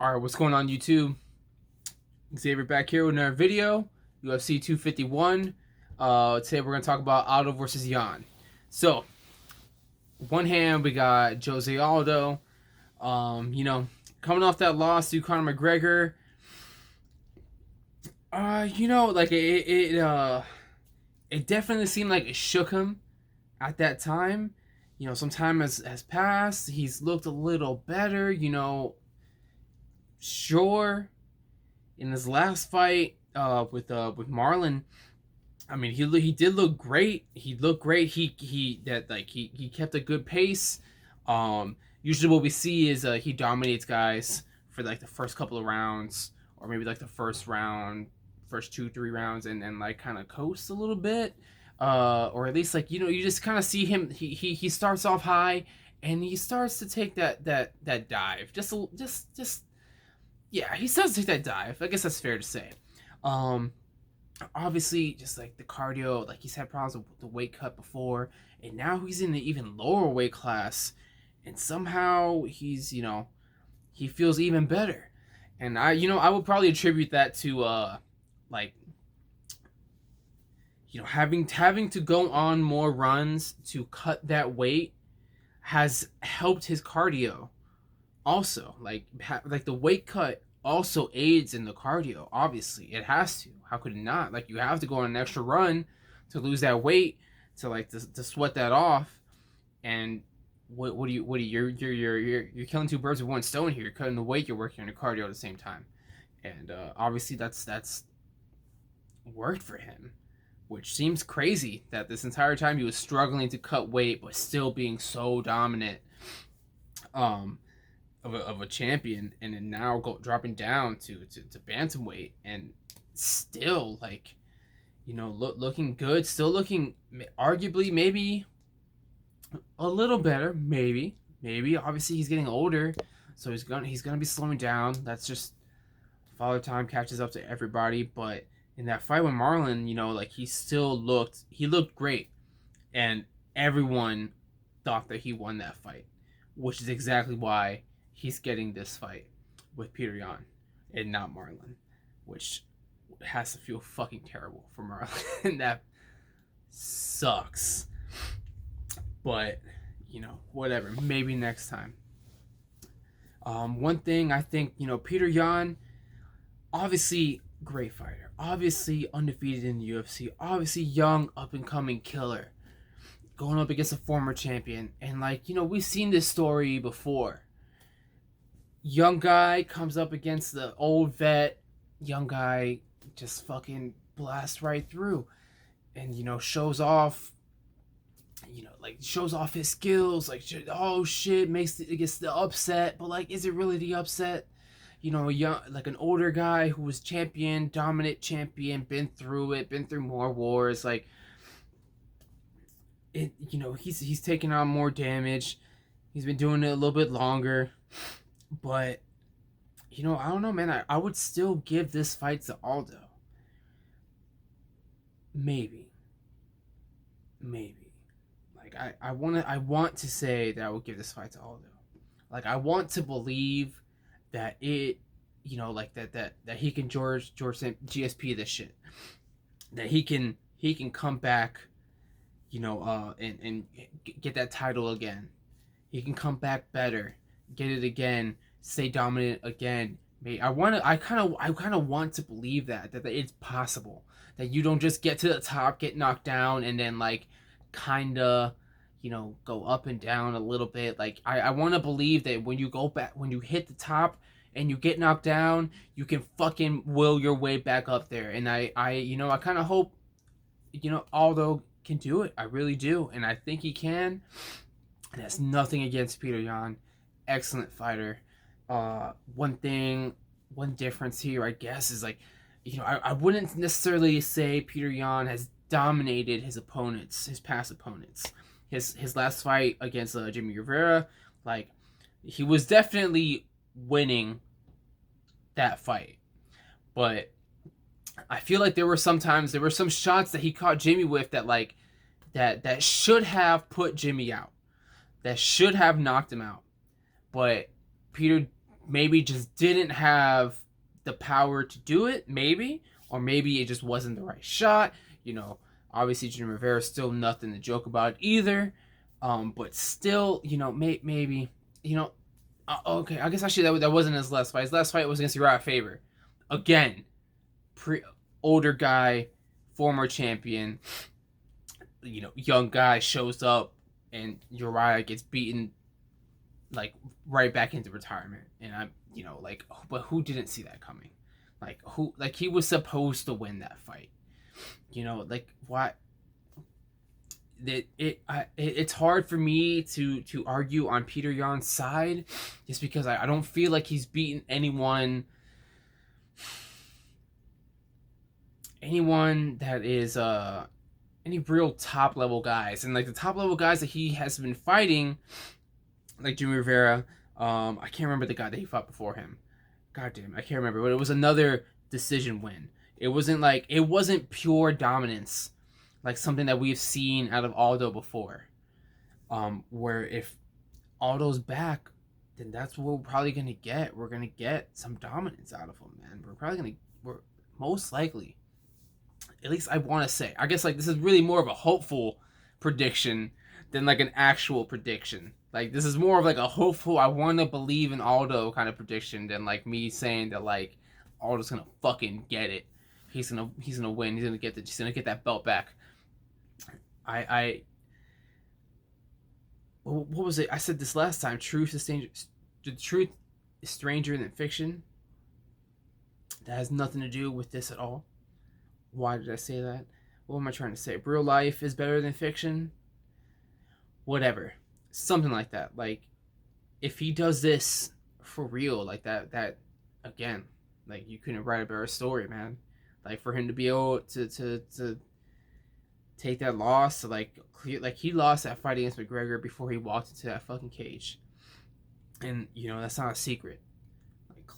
Alright, what's going on YouTube? Xavier back here with another video. UFC 251. Today we're going to talk about Aldo versus Jan. So, one hand we got Jose Aldo. Coming off that loss to Conor McGregor. It definitely seemed like it shook him at that time. Some time has passed. He's looked a little better. Sure, in his last fight with Marlon, I mean he did look great. He looked great. He kept a good pace. Usually what we see is he dominates guys for like the first couple of rounds, or maybe like the first round, first 2-3 rounds, and then like kind of coast a little bit, or at least you just kind of see him. He starts off high, and he starts to take that dive. Just yeah, he starts to take that dive. I guess that's fair to say. Um, Obviously, just like the cardio, like he's had problems with the weight cut before, and now he's in the even lower weight class, and somehow he feels even better. And I would probably attribute that to like having to go on more runs to cut that weight has helped his cardio also. Like the weight cut also aids in the cardio. Obviously it has to. How could it not? Like, you have to go on an extra run to lose that weight, to sweat that off. And you're killing two birds with one stone here. You're cutting the weight, you're working on your cardio at the same time. And obviously that's worked for him, which seems crazy that this entire time he was struggling to cut weight but still being so dominant. um of a champion, and then now dropping down to bantamweight, and still looking good, still looking arguably maybe a little better, maybe obviously he's getting older, so he's gonna be slowing down. That's just father time catches up to everybody. But in that fight with Marlon, he looked great, and everyone thought that he won that fight, which is exactly why he's getting this fight with Peter Yan and not Marlon, which has to feel fucking terrible for Marlon. That sucks. But, whatever. Maybe next time. One thing I think, Peter Yan, obviously great fighter. Obviously undefeated in the UFC. Obviously young, up and coming killer. Going up against a former champion. And, we've seen this story before. Young guy comes up against the old vet. Young guy just fucking blasts right through, and shows off his skills. Like, oh shit, gets the upset. But like, is it really the upset? An older guy who was champion, dominant champion, been through it, been through more wars. Like, it. He's taking on more damage. He's been doing it a little bit longer. But, I don't know, man. I would still give this fight to Aldo. Maybe. Like, I want to say that I would give this fight to Aldo. Like, I want to believe that that he can George GSP this shit. That he can come back, and get that title again. He can come back better, get it again, stay dominant again. I kind of want to believe that it's possible, that you don't just get to the top, get knocked down, and then kind of go up and down a little bit. Like, I want to believe that when you go back, when you hit the top and you get knocked down, you can fucking will your way back up there. And I kind of hope Aldo can do it. I really do, and I think he can. And that's nothing against Peter Yan. Excellent fighter. One difference here, I guess, is I wouldn't necessarily say Peter Yan has dominated his past opponents. His last fight against Jimmy Rivera, he was definitely winning that fight. But I feel like there were some shots that he caught Jimmy with that should have put Jimmy out, that should have knocked him out. But Peter maybe just didn't have the power to do it, maybe, or maybe it just wasn't the right shot. You know, obviously Jimmy Rivera still nothing to joke about either, but still, you know, maybe, you know, okay, I guess actually that wasn't his last fight. His last fight was against Uriah Faber, again, older guy, former champion, you know, young guy shows up and Uriah gets beaten like right back into retirement. And I'm, you know, like, but who didn't see that coming? Like who? Like he was supposed to win that fight. You know, like what? It's hard for me to argue on Peter Yan's side, just because I don't feel like he's beaten anyone that is any real top level guys. And like the top level guys that he has been fighting, like Jimmy Rivera, I can't remember the guy that he fought before him. God damn, I can't remember, but it was another decision win. It wasn't pure dominance, like something that we've seen out of Aldo before. Where if Aldo's back, then that's what we're probably gonna get. We're gonna get some dominance out of him, man. We're most likely, at least I want to say. I guess like this is really more of a hopeful prediction than like an actual prediction. Like this is more of like a hopeful, I want to believe in Aldo kind of prediction than like me saying that like Aldo's gonna fucking get it. He's gonna win. He's gonna get that belt back. I what was it? I said this last time. The truth is stranger than fiction. That has nothing to do with this at all. Why did I say that? What am I trying to say? Real life is better than fiction? Whatever. Something like that. Like, if he does this for real, like that again, like you couldn't write a better story, man. Like for him to be able to take that loss, to like he lost that fight against McGregor before he walked into that fucking cage. And you know, that's not a secret.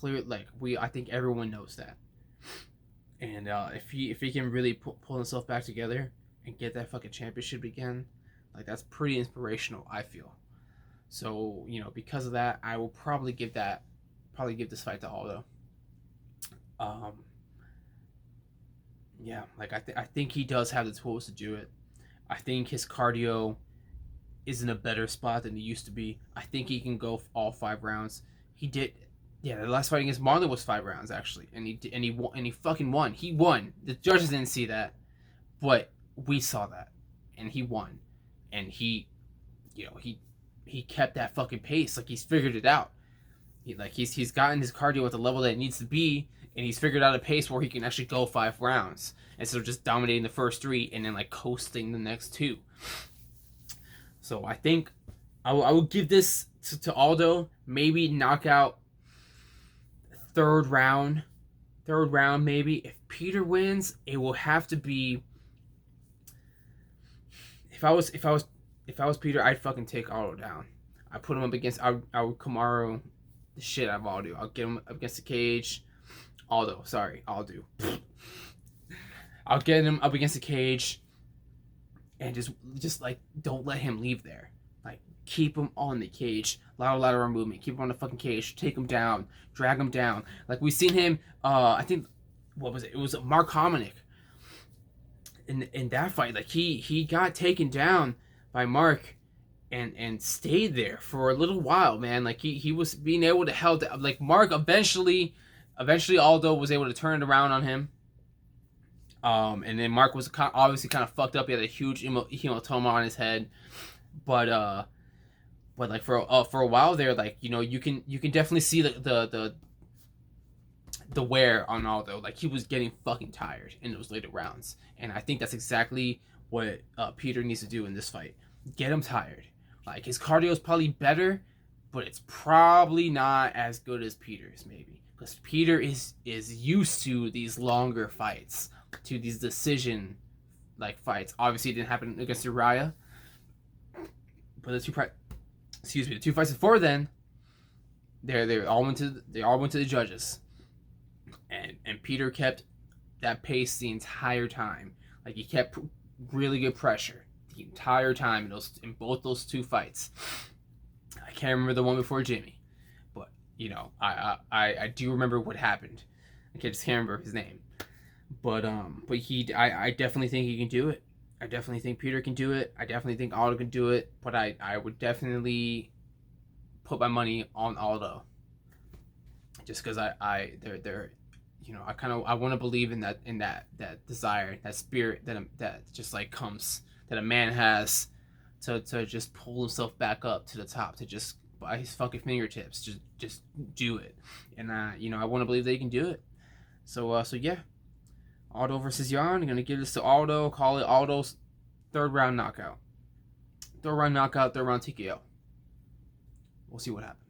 Like I think everyone knows that. And if he can really pull himself back together and get that fucking championship again, like that's pretty inspirational, I feel. So you know, because of that, I will probably give this fight to Aldo. Yeah, like I think he does have the tools to do it. I think his cardio is in a better spot than he used to be. I think he can go all 5 rounds. He did. Yeah, the last fight against Marlon was 5 rounds actually, and he won, and he fucking won. He won. The judges didn't see that, but we saw that, and he won, and he, you know, he kept that fucking pace. Like he's figured it out. He's gotten his cardio at the level that it needs to be, and he's figured out a pace where he can actually go 5 rounds instead of just dominating the first 3 and then like coasting the next 2. So I think I will give this to Aldo. Maybe knockout third round maybe. If Peter wins, it will have to be. If I was Peter, I'd fucking take Aldo down. I put him up against. I would Kamaru the shit out of Aldo. I'll get him up against the cage. Aldo. I'll get him up against the cage, and just like don't let him leave there. Like keep him on the cage. Lateral movement. Keep him on the fucking cage. Take him down. Drag him down. Like we've seen him. I think what was it? It was Mark Hominick. In that fight, like he got taken down by Mark, and stayed there for a little while, man. Like he was being able to help. Like Mark eventually Aldo was able to turn it around on him. And then Mark was obviously kind of fucked up. He had a huge hematoma on his head, but like for a while there, like you know, you can definitely see the wear on Aldo. Like he was getting fucking tired in those later rounds, and I think that's exactly what Peter needs to do in this fight. Get him tired. Like his cardio is probably better, but it's probably not as good as Peter's, maybe, because Peter is used to these longer fights, to these decision like fights. Obviously, it didn't happen against Uriah, but the two fights before then, they all went to the judges, and Peter kept that pace the entire time. Like he kept really good pressure the entire time in both those 2 fights. I can't remember the one before Jimmy, but I do remember what happened. I just can't remember his name. But I definitely think he can do it. I definitely think Peter can do it. I definitely think Aldo can do it. But I would definitely put my money on Aldo, just because they're I want to believe in that desire, that spirit that just like comes, that a man has to just pull himself back up to the top, to just by his fucking fingertips just do it. And I want to believe they can do it. So yeah, Aldo versus Jan. I'm gonna give this to Aldo. Call it Aldo's third round knockout. Third round knockout. Third round TKO. We'll see what happens.